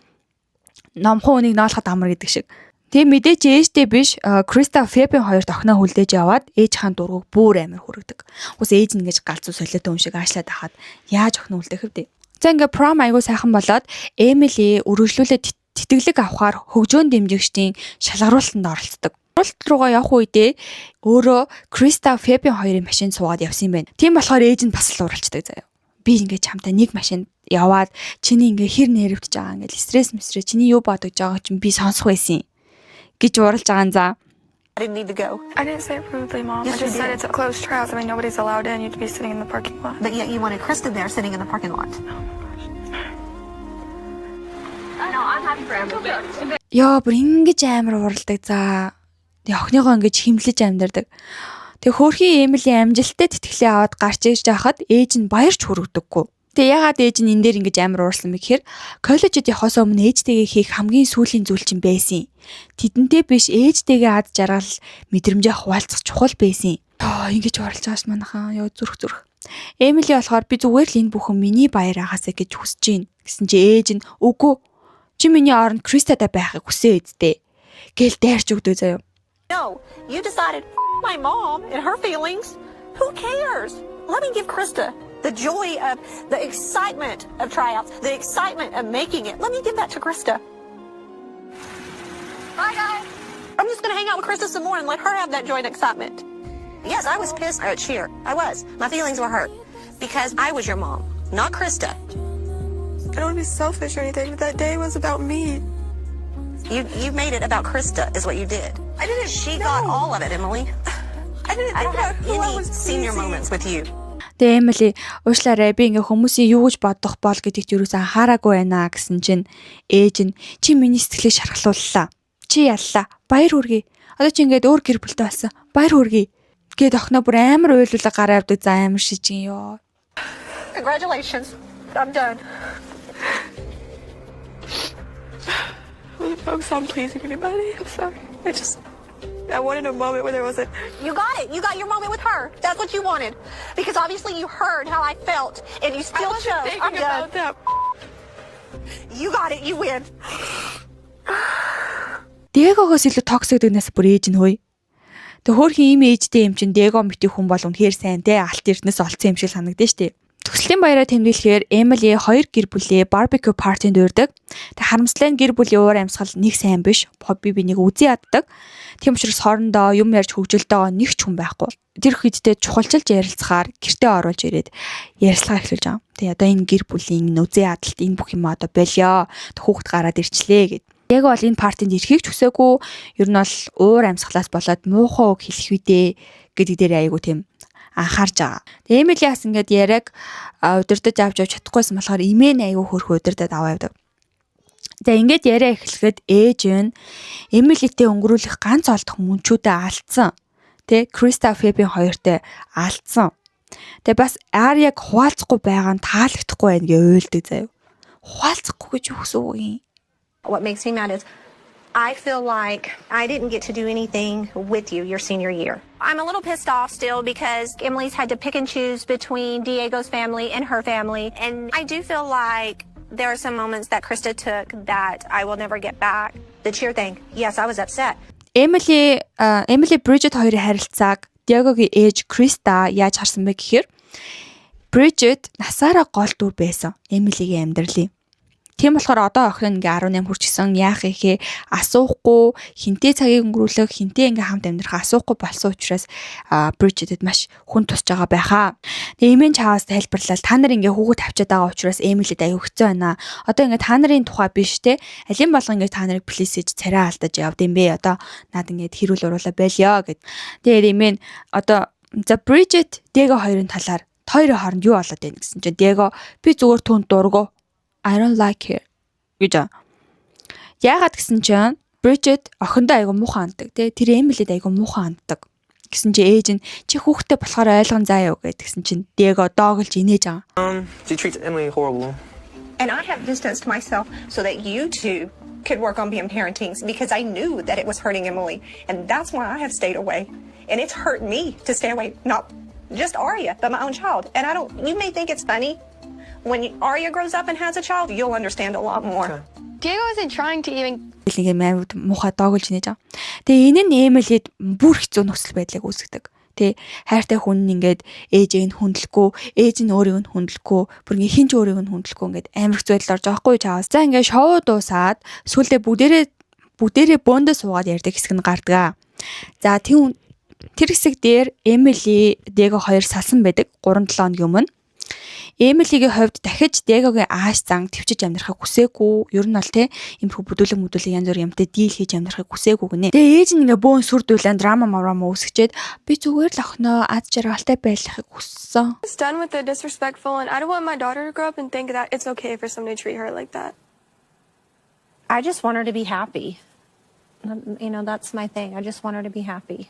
Номхон үнийг ноолоход амар гэдэг шиг. Тэгээ мэдээч ээжтэй биш Криста Фебийн хоёрт охиноо хүлдээж яваад ээж хаан дургуг бүр амар хүрэгдэг. Ус ээж нь ингэж галзуу солиотой юм шиг аашлаад ахад яаж охин хүлдээх вэ? За ингээ пром айгуу сайхан болоод Эмили үргэлжлүүлээд тэтгэлэг авахаар хөгжөөн дэмжигчдийн шалгаруулалтанд оролцдог. Уралд руугаа явах үедээ өөрөө Криста Фебийн хоёрын машинд суугаад явсан юм байна. Тийм болохоор ээж нь бас л уралцдаг заяа. Би ингээд чамтай нэг машинд яваад чиний ингээ хэр нэрвдэж байгаа ингээд стресс чиний юу бодож байгааг чинь би сонсох байсан гэж уралж байгаа за. I didn't need to go. I didn't say it rudely, Mom. Yes, I just you said did. it's a closed trials. I mean, nobody's allowed in. You'd be sitting in the parking lot. But yet you wanted Krista there sitting in the parking lot. Яа, бүр ингэж амар уралдаг за. Тэг охиныгоо ингэж химлэж амьдардаг. Тэг хөөрхийн Эмили амжилттай тэтгэлээ аваад гарч иж байхад ээж нь баярч хүрэгдэггүй. Тэг ягаад ээж нь энэ дээр ингэж амар уурсан бэ гэхээр коллежид явахаас өмнө ээжтэйгээ хийх хамгийн сүүлийн зүйл чинь байсан. Тэдэнтэй биш ээжтэйгээ ад жаргал мэдрэмжээ хуваалцах чухал байсан. Ингэж уралж байгаа ш манайхаа. Яа зүрх. Эмили болохоор би зүгээр л энэ бүхэн миний баяр агаасаа гэж хүсэж гин гэсэн чи ээж нь үгүй. Чи миний оронд Кристатай байхыг хүсээ эдтэй. Гэл дайрч өгдөө заяа. No, you decided my mom and her feelings. Who cares? Let me give Krista the joy of the excitement of tryouts, the excitement of making it. Let me give that to Krista. Bye, guys. I'm just going to hang out with Krista some more and let her have that joy and excitement. Yes, I was pissed at Cheer. I was. My feelings were hurt because I was your mom, not Krista. I don't want to be selfish or anything, but that day was about me. You made it about Krista, is what you did. I didn't. She got all of it, Emily. I didn't I think don't have about who I any was senior pleasing. moments with you. Тэгээ Эмили уушлаарай би ингээ хүмүүсийн юу гэж бодох бол гэдэгт юусэн анхаараагүй байна гэсэн чинь ээж нь чи миний сэтгэлийг шархлууллаа. Чи яллаа. Баяр хүргэе. Одоо чи ингээд өөр гэр бүлтэй болсон. Баяр хүргэе. Гээд охиноо бүр амар уйлуулга гараа авдаг за амар шижин ёо. Congratulations. I'm done. I'm focused on pleasing anybody. I'm sorry. I wanted a moment where there wasn't. You got it. You got your moment with her. That's what you wanted. Because obviously you heard how I felt and you still I wasn't chose. I'm thinking done. about that. You got it. You win. Дэгогоос илүү токсик дэгнээс бүр ээж нь хөөе. Тэг хөөрхийн ийм ээжтэй юм чин Дэго мэтих хүн бол үнэхээр сайн те алт эрднээс олцсон юм шиг санагдаж штэ. Төслийн баяраа тэмдэглэхээр Эмили хоёр гэр бүлээ барбекю партинд урьдаг. Тэг харамслаа нь гэр бүлийн уур амьсгал нэг сайн биш. Хобби бинийг үзий яддаг. Тийм учраас хоорондоо юм ярьж хөгжилдөө нэг ч хүн байхгүй. Тэр хэдтэй чухалчилж ярилцахаар гэртээ оруулж ирээд ярилцлага эхлүүлж байгаа. Тэг одоо энэ гэр бүлийн үзий ядалт энэ бүх юм одоо болио. Хүүхэд гараад ирчлээ гэд. Яг бол энэ партинд ирэхийг ч хүсээгүй. Ер нь бол уур амьсгалаас болоод муухай үг хэлэх үедээ гэдэг дээр айгу тийм анхаарж байгаа. Тэгээ Эмили бас ингээд яриаг удирдах авч чадахгүйсэн болохоор имэн айгу хөрх удирдах аваа явдаг. Тэгээ ингээд яриа эхлэхэд ээж нь Эмилитэй өнгөрүүлэх ганц олдох мөнчүүдэд алдсан. Тэ Криста Фебийн хоёртой алдсан. Тэгээ бас Ариаг хуваалцахгүй байгаа нь таалагдахгүй байна гэж уйлдаг заяа. Хуваалцахгүй гэж юу гэсэн үг юм? What makes me mad is I feel like I didn't get to do anything with you your senior year. I'm a little pissed off still because Emily's had to pick and choose between Diego's family and her family. And I do feel like there are some moments that Krista took that I will never get back. The Cheer thing, yes, I was upset. Эмили Бриджит хоёрын харилцааг Диагогийн ээж Криста яаж харсан бэ гэхээр Бриджит насаараа гол дүр байсан Эмилигийн амьдралын. Тийм болохоор одоо охин ингээ 18 хүрчихсэн яах ихээ асуухгүй хинтээ цагийг өнгөрүүлэх хинтээ ингээ хамт амьдрах асуухгүй болсон учраас Бриджитэд маш хүн тусч байгаа байхаа. Тэгээ эмэн чааваас тайлбарлал та нар ингээ хүүхэд тавьчаад байгаа учраас Эмилид аяа өгцөө байна. Одоо ингээ та нарын тухай биш те алин болго ингээ та нарыг плисэж царай алдаж явд юм бэ. Одоо над ингээ хэрүүл уруулаа байлё гэд. Тэгээ эмэн одоо за Бриджит Дэго хоёрын талаар хоёрын хооронд юу болоод байна гэсэн чинь Дэго би зүгээр түнд дургу I don't like her гэж. Яагаад гэсэн чинь Bridget охиндоо айгу муухан ханддаг. Тэр Emily-д айгу муухан ханддаг. Гэсэн чи ээж нь чи хүүхдтэй болохоор ойлгон заа юу гэдгсэн чинь Diego доогөлж инээж байгаа. She treats Emily horrible. And I have distanced myself so that you two could work on being parentings because I knew that it was hurting Emily. And that's why I have stayed away. And it's hurt me to stay away. Not just Aria, but my own child. And you may think it's funny. When Aria grows up and has a child, you'll understand a lot more. Diego isn't trying to even. Ингээ маймд муухай доогөлж инээж байгаа. Тэгээ энэ нь Emily-д бүр хэцүү нөхцөл байдлыг үүсгэдэг. Тэ хайртай хүн ингээд ээжийг нь хүндлэхгүй, ээж нь өөрийг нь хүндлэхгүй, бүр ингээ хинч өөрийг нь хүндлэхгүй ингээд амар хэцүү байдал орж байгаа хгүй чаавас. За ингээ шоу дуусаад сүлдээ бүгдээрээ бөөндөө суугаад ярьдаг хэсэг нь гардаг. За тэр хэсэг дээр Эмили, Диего хоёр салсан байдаг 3-7 хоногийн өмнө. Эмилигийн хувьд дахиж Диегогийн ааш зан твчиж амьдрахыг хүсээгүй. Ер нь бол те иймэрхүү бүдүүлэг янз бүр юмтай дийл хийж амьдрахыг хүсээгүй гинэ. Тэгээ ээж нь ингээ бөөн сүр дүүлэн драма үүсгэчээд би зүгээр л охиноо аз жаргалтай байлгахыг хүссэн. It's done with the disrespectful, and I don't want my daughter to grow up and think that it's okay for someone to treat her like that. I just want her to be happy. You know, that's my thing. I just want her to be happy.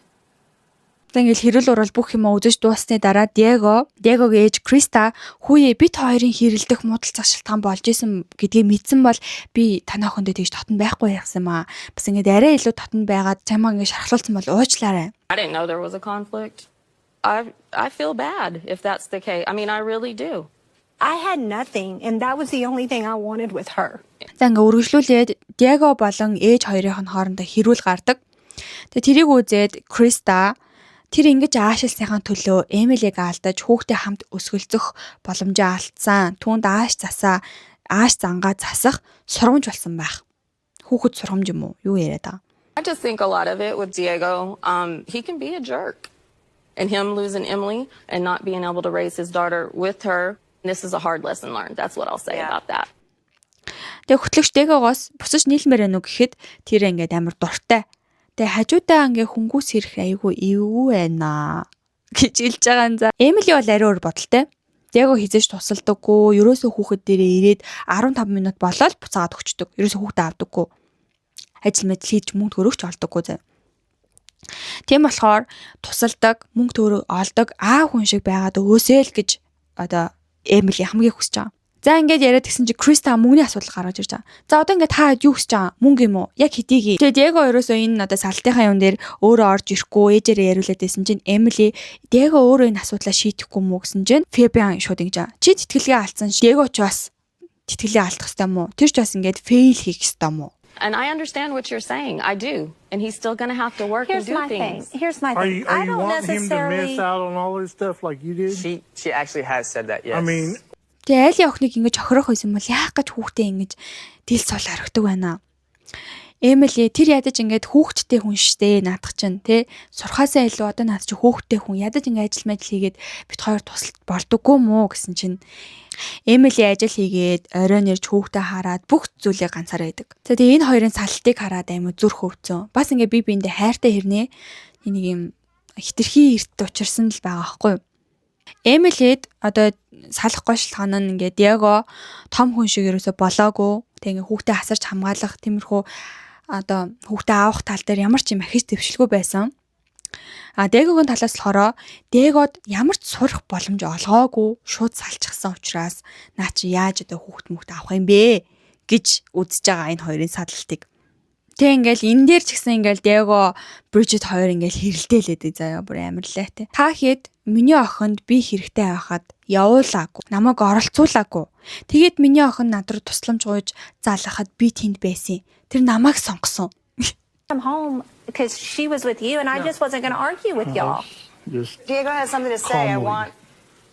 Ингээл хэрүүл урал бүх юм үзэж дууссаны дараа Диегогийн ээж Криста хүүе бит хоёрын хэрэлдэх муудалцах шалтгаан болж исэн гэдгийг мэдсэн бол би танай охиндоо тэгж татан байхгүй яхсан юм аа. Бас ингээд арай илүү татан байгаад чамаа ингээд шархлуулсан бол уучлаарай. I didn't know there was a conflict. I feel bad if that's the case. I mean, I really do. I had nothing, and that was the only thing I wanted with her. За ингээд үргэлжлүүлээд Диего болон ээж хоёрын хоорондоо хэрүүл гардаг. Тэгээ тэрийг үзээд Криста тэр ингэж аашилсныхаа төлөө Эмилиг алдаж хүүхдээ хамт өсгөлцөх боломжоо алдсан. Түүнд ааш зангаа засах сургамж болсон байх. Хүүхэд сургамж юм уу? Юу яриад байгаа? I just think a lot of it with Diego, he can be a jerk. And him losing Emily and not being able to raise his daughter with her, this is a hard lesson learned. That's what I'll say about that. Тэгээ хөтлөгч Диегогоос бусаж нийлмээр байна уу гэхэд тэр ингээд амар дуртай. Тэгээ хажуудаа ингээ хөнгүүс хэрэг айгүй эвгүй байна гэж хэлж байгаа юм за. Эмили бол ари өөр бодолтой. Диего хизээж тусалдаггүй, ерөөсөө хүүхэд дээрээ ирээд 15 минут болоод буцаагаад өгчдөг. Ерөөсөө хүүхдээ авдаггүй. Ажил мэдл хийж мөнгө төгрөгч олдоггүй зав. Тийм болохоор тусалдаг, мөнгө төгрөг олдог аав хүн шиг байгаад өсөө л гэж одоо Эмили хамгийн хүсэж байгаа. За ингээд яриад гисэн чи Криста мөнгөний асуудал гаргаж ирж байгаа. За одоо ингээд та юу хүсэж байгаа? Мөнгө юм уу? Яг хэдийгий. Тэгээ Диего ерөөсөө энэ одоо салтынхаа юм дээр өөрөө орж ирэхгүй ээжээрээ яриулаад байсан чинь Эмили Диего өөрөө энэ асуудлаа шийдэхгүй мүү гэсэн чинь Фебиан шууд ингэж байгаа. Чи тэтгэлгээ алдсан. Диего ч бас тэтгэлээ алдах ёстой мó? Тэр ч бас ингээд фейл хийх ёстой мó? And I understand what you're saying. I do. And he's still going to have to work and do things. Here's my Are thing. you I don't wanting him to necessarily. miss out on all this stuff like you did? She actually has said that, yes. I mean, Тэгээ айлын охиныг ингэж охирох байсан бол яах гэж хүүхдээ ингэж дил сул орхидог байна. Эмили тэр ядаж ингээд хүүхдтэй хүн штэ наадах чинь тий сурхаасаа илүү одоо наад чи хүүхдтэй хүн ядаж ингээд ажил мэдл хийгээд бит хоёр тусалт болдоггүй мүү гэсэн чинь Эмили ажил хийгээд оройн ирж хүүхдээ хараад бүх зүйлийг ганцаараа хийдэг. За тэгээ энэ хоёрын салтыг хараад аймаа зүрх хөвцөн. Бас ингээд би биэндээ хайртай хэрнээ энийг юм хитрхи эрт учирсан л байгаа байхгүй юу? Эмилид одоо салахгүй шалтгаан нь ингээд Диего том хүн шиг ерөөсө болоогүй. Тэг ингээд хүүхдээ асарч хамгаалах тиймэрхүү одоо хүүхдээ авах тал дээр ямар ч юм ахиж дэвшилгүй байсан. Диегогийн талаас болохоор Диегод ямар ч сурах боломж олгоогүй шууд салчихсан учраас наа чи яаж одоо хүүхд авах юм бэ гэж үзэж байгаа энэ хоёрын садалтыг. Тэг ингээл энэ дээр ч гэсэн ингээл Диего Бриджит хоёр ингээл хэрэлдээлээд заяа бүр амарлаа те. Та хэд миний охинд би хэрэгтэй байхад явуулаагүй. Намайг оролцуулаагүй. Тэгээд миний охин над руу тусламж гуйж заалахад би тэнд байсан. Тэр намайг сонгосон. I'm home because she was with you, and I just wasn't going to argue with y'all. just Diego has something to say. I want.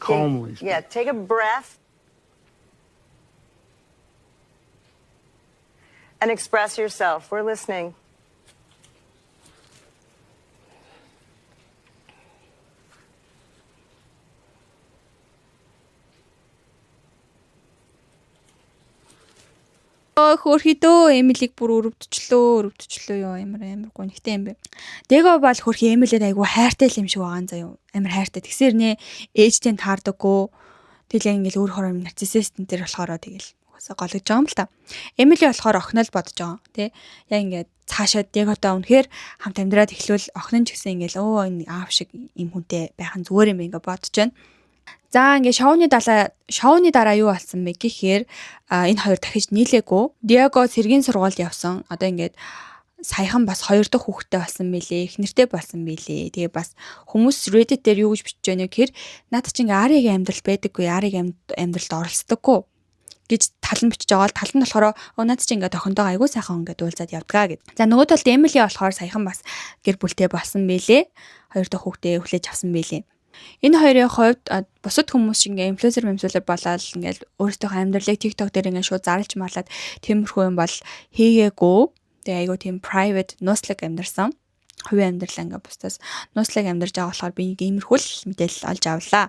calmly. Yeah, take a breath and express yourself. We're listening. Хөрхидөө Эмилиг бүр өрөвдчлөө ёо амар гонхтой юм бэ. Диего бол хөрхи Эмилээд айгу хайртай л юм шиг байгаа юм заяа. Амар хайртай. Тэгсэр нэ ээжтэй таардаггүй. Тэгэл яг ингээл өөр хором нарциссистэн дээр болохоор тэгэл угаасаа голж байгаа юм л та. Эмили болохоор охинол бодож байгаа. Тэ яг ингээд цаашаа Диеготой үнэхээр хамт амьдраад эхлүүл охин ч гэсэн ингээл энэ аав шиг юм хүнтэй байх нь зүгээр юм ингээ бодож байна. За ингээ шоуны дараа юу болсон бэ гэхээр энэ хоёр дахиж нийлээгүй. Диего цэргийн сургуульд явсан. Одоо ингээд саяхан бас 2 дахь хүүхэдтэй болсон мэлээ. Их нэртэй болсон мэлээ. Тэгээ бас хүмүүс Reddit дээр юу гэж бичиж байна гэхээр наад чи ингээ Аригийн амьдрал байдаггүй. Аригийн амьдралд оролцдоггүй гэж тал нь бичиж байгаа. Тал нь болохоор наад чи ингээ охиндоо айгүй сайхан ингээд уулзаад явдгаа гэд. За нөгөө талд Эмили болохоор саяхан бас гэр бүлтэй болсон мэлээ. 2 дахь хүүхдээ хүлээж авсан мэлээ. Энэ хоёрын хувьд бусад хүмүүс шиг ингээ инфлюенсер болоод ингээл өөрсдийнхөө амьдралыг TikTok дээр ингээ шууд зарлж марлаад тиймэрхүү юм бол хийгээгүй. Тэгээ айгу тийм private нууцлаг амьдарсан. хувийн амьдралаа ингээ бусдаас нууцлаг амьдарч байгаа болохоор би нэг иймэрхүү л мэдээлэл олж авлаа.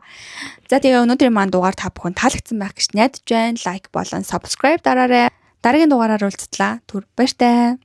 За тэгээ өнөөдрийн маань дугаар та бүхэн таалагдсан байх гэж найдаж байна. Лайк болон subscribe дараарай. Дараагийн дугаараар уулзтлаа. Түр баяртай.